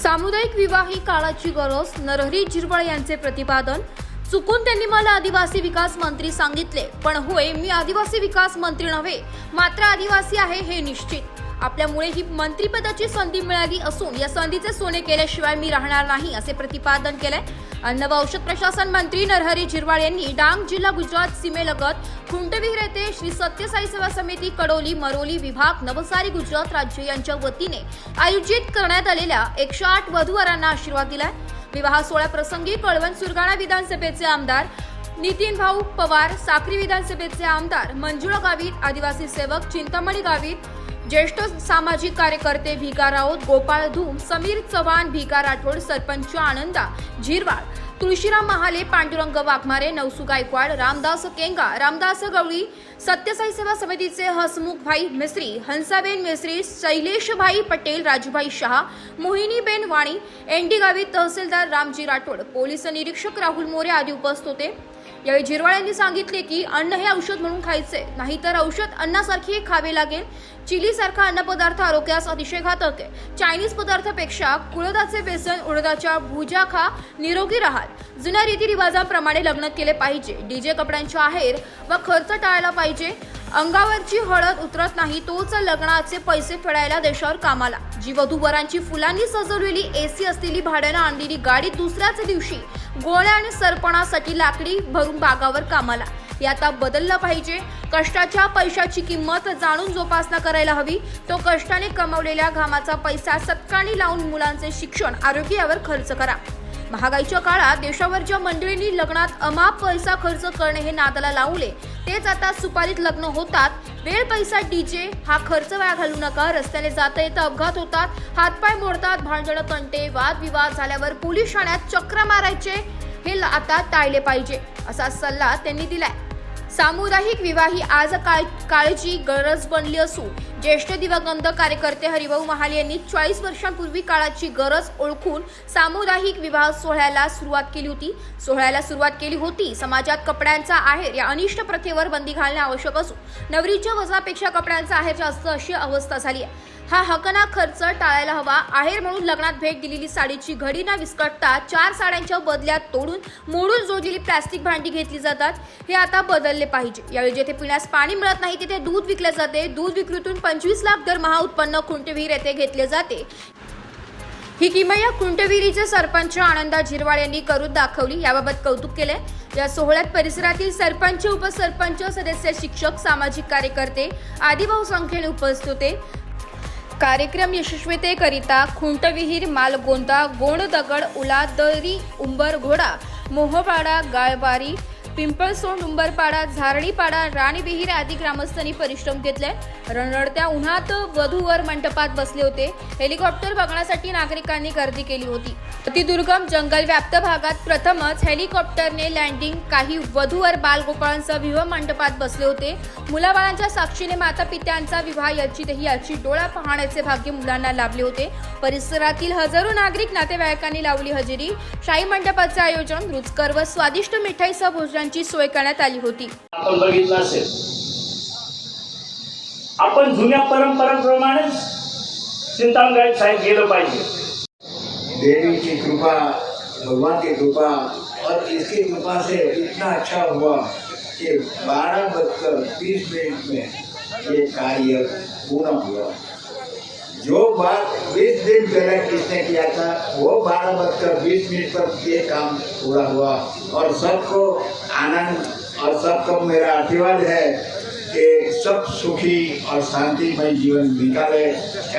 सामुदायिक विवाह ही काळाची गरज, नरहरी झिरवळ यांचे प्रतिपादन। चुकून त्यांनी मला आदिवासी विकास मंत्री सांगितले, पण होय मी आदिवासी विकास मंत्री नव्हे, मात्र आदिवासी आहे हे निश्चित। आपल्यामुळे ही मंत्रिपदाची संधी मिळाली असून या संधीचे सोने केल्याशिवाय मी राहणार नाही असे प्रतिपादन केले। अन्न व औषध प्रशासन मंत्री नरहरी झिरवळ यांनी डांग जिल्हा गुजरात सीमेलगत खुंटविहीर येथे श्री सत्य साई सेवा समिती कडोली मरोली विभाग नवसारी गुजरात राज्य यांच्या वतीने आयोजित करण्यात आलेल्या 108 वधूवरांना आशीर्वाद दिला। विवाह सोहळ्या प्रसंगी कळवण सुरगाणा विधानसभेचे आमदार नितीन भाऊ पवार, साक्री विधानसभेचे आमदार मंजुळा गावित, आदिवासी सेवक चिंतामणी गावित, ज्येष्ठ सामाजिक कार्यकर्ते भिका राऊत, गोपाळ धूम, समीर चव्हाण, भिका राठोड, सरपंच आनंदा झिरवाळ, तुळशीराम महाले, पांडुरंग वाघमारे, नवसू गायकवाड, रामदास केंगा, रामदास गवळी, सत्यसाई सेवा समितीचे हसमुखभाई मिस्त्री, हंसाबेन मिस्त्री, शैलेशभाई पटेल, राजूभाई शहा, मोहिनीबेन वाणी, एनडी गावित, तहसीलदार रामजी राठोड, पोलीस निरीक्षक राहुल मोरे आदी उपस्थित होते। यावेळी झिरवळ यांनी सांगितले की अन्न हे औषध म्हणून खायचे नाही, तर औषध अन्नासारखे खावे लागेल। चिली सारखा अन्नपदार्थ आरोग्यास अतिशय घातक आहे। चायनीज पदार्थापेक्षा कुळथाचे बेसन, उडदाच्या भुजा खा, निरोगी राहाल। जुन्या रीतिरिवाजांप्रमाणे लग्न केले पाहिजे। डीजे कपड्यांचा आहेर व खर्च टाळला पाहिजे। अंगावरची हळद उतरत नाही तोच लग्नाचे पैसे फेडायला देशावर कामाला। जी वधूवरांची फुलांनी सजवलेली एसी असलेली भाड्यानं आणलेली गाडी दुसऱ्याच दिवशी गोळ्या आणि सरपणासाठी लाकडी भरून बागावर कामाला, हे आता बदललं पाहिजे। कष्टाच्या पैशाची किंमत जाणून जोपासना करायला हवी। तो कष्टाने कमवलेल्या घामाचा पैसा सत्काणी लावून मुलांचे शिक्षण, आरोग्य यावर खर्च करा। महागाईच्या काळात देशावर ज्या मंडळींनी लग्नात अमाप पैसा खर्च करणे हे नादाला लावले, तेच आता सुपारीत लग्न होतात। वेळ, पैसा, डीजे हा खर्च वाया घालू नका। रस्त्याने जाता येता अपघात होतात, हातपाय मोडतात, भांडण तंटे वादविवाद झाल्यावर पोलीस ठाण्यात चक्र मारायचे हे आता टाळले पाहिजे, असा सल्ला त्यांनी दिलाय। सामुदायिक विवाह ही आज काळची गरज बनली असून ज्येष्ठ दिवंगत कार्यकर्ते हरिभाऊ महाले यांनी 40 वर्षांपूर्वी काळाची गरज ओळखून सामुदायिक विवाह सोहळ्याला सुरुवात केली होती। समाजात कपड्यांचा आहेर या अनिष्ट प्रथेवर बंदी घालणे आवश्यक असून नवरीच्या वजनापेक्षा कपड्यांचा आहेर जास्त अशी अवस्था झाली आहे। हा हकना खर्च टाळायला हवा। आहेर म्हणून लग्नात भेट दिलेली साडीची घडी न विस्कटता 4 साड्यांच्या बदल्यात तोडून मोडून जोडलेली प्लास्टिक भांडी घेतली जातात, हे आता बदलले पाहिजे। यावेळी जेथे पिण्यास पाणी मिळत नाही तिथे दूध विकले जाते। दूध विक्रीतून 25 लाख दरमहा उत्पन्न खुंटविहीर येथे घेतले जाते। ही किमया खुंटविहिरीचे सरपंच आनंदा झिरवळ यांनी करून दाखवली, याबाबत कौतुक केले। या सोहळ्यात परिसरातील सरपंच, उपसरपंच, सदस्य, शिक्षक, सामाजिक कार्यकर्ते आदी बहुसंख्येने उपस्थित होते। कार्यक्रम यशस्वीतेकरिता खुंटविहीर, मालगोंदा, गोंड दगड, उलादरी, उंबर घोडा, मोहपाडा, गाळबारी, पिंपळसोंड, उंबरपाडा, झारणीपाडा, राणीविहीर आदी ग्रामस्थांनी परिश्रम घेतले। रणरणत्या उन्हात वधूवर मंडपात बसले होते। हेलिकॉप्टर बघण्यासाठी नागरिकांनी गर्दी केली होती। अतिदुर्गम जंगल व्याप्त भागात प्रथमच हेलिकॉप्टरने लँडिंग। काही वधूवर बालगोपाळांसह विवाह मंडपात बसले होते। मुलाबाळांच्या साक्षीने माता पित्यांचा विवाह याची डोळा पाहण्याचे भाग्य मुलांना लाभले होते। परिसरातील हजारो नागरिक नातेवाईकांनी लावली हजेरी। शाही मंडपाचे आयोजन रुचकर व स्वादिष्ट मिठाईसह भोजनाची सोय करण्यात आली होती। आपण बघितलं असेल, आपण जुन्या परंपरांप्रमाणे चिंतामणी साहेब गेलं पाहिजे। देवी की कृपा, भगवान की कृपा और इसकी कृपा से इतना अच्छा हुआ कि 12:30 में ये कार्य पूरा हुआ। जो बात 20 दिन पहले किसने किया था वो 12:20 पर ये काम पूरा हुआ। और सबको आनंद और सबको मेरा आशीर्वाद है कि सब सुखी और शांतिमय जीवन निकाले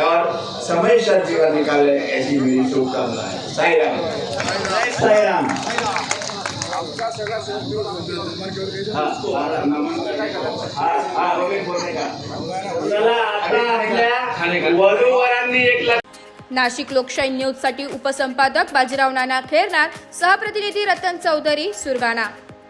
और समय से जीवन निकाले, ऐसी मेरी शुभकामना है। साई राम, साई राम। नाशिक लोकशाही न्यूज साठी उपसंपादक बाजीराव नाना खेरनार, सहप्रतिनिधी रतन चौधरी, सुरगाणा।